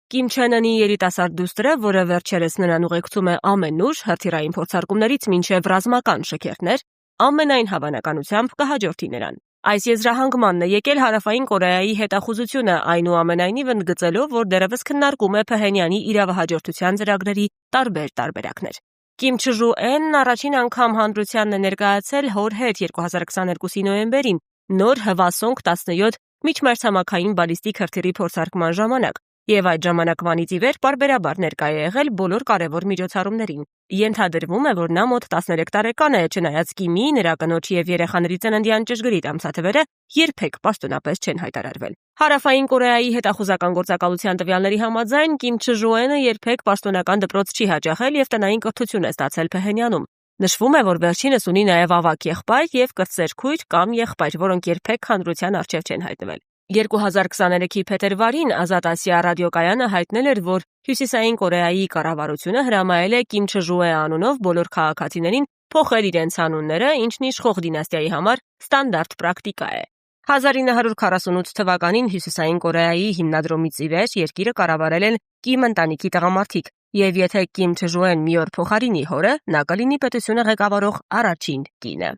Կիմ Չեն Ընի երիտասարդ դուստրը, որը վերջերս նրան ուղեկցում է ամեն ուր, հրթիռային փորձարկումներից մինչև ռազմական շքերթներ, ամենայն հավանականությամբ կհաջորդի նրան։ Այս եզրահանգմանն է եկել Հարավային Կորեայի հետախուզությունը, այնուամենայնիվ ընդգծելով, որ դեռևս քննարկում է Փհենյանի իրավահաջորդության ծրագրերի տարբեր տարբերակներ։ Կիմ Չժուէնն առաջին անգամ հանրությանն է ներկայացել հոր հետ 2022-ի նոյեմբերին, նոր Հվասոնգ 17 միջմայրցամաքային բալիստիկ հրթիռի փորձարկման ժամանակ, եւ այդ ժամանակվանից ի վեր պարբերաբար ներկայ է եղել բոլոր կարևոր միջոցառումներին։ Ենթադրվում է, որ նա մոտ 13 տարեկան է, չնայած Կիմի, նրա կնոջ եւ երեխաների ծննդյան ճշգրիտ ամսաթվերը երբեք պաշտոնապես չեն հայտարարվել։ Հարավային Կորեայի հետախուզական գործակալության տվյալների համաձայն Կիմ Չժուէնը երբեք պաշտոնական դպրոց չի հաճախել եւ տնային կրթություն է ստացել Փհենյանում։ Նշվում է, որ վերջինս ունի նաև ավագ եղբայր եւ կրտսեր քույր կամ եղբայր, որոնք երբեք հանրության առջև չեն հայտնվել։ 2023-ի փետրվարին Ազատ Ասիա ռադիոկայանը հայտնել էր, որ Հյուսիսային Կորեայի կառավարությունը հրամայել է Կիմ Չժուէ անունով բոլոր քաղաքացիներին փոխել իրենց անունները, ինչն իշխող դինաստիայի համար ստանդարտ պրակտիկա է։ 1948 թվականին Հյուսիսային Կորեայի հիմնադրումից ի վեր երկիրը կառավարել են Կիմ ընտանիքի տղամարդիկ, եւ եթե Կիմ Չժուէն մի օր փոխարինի հորը, նա կլինի պետությունը ղեկավարող առաջին կինը։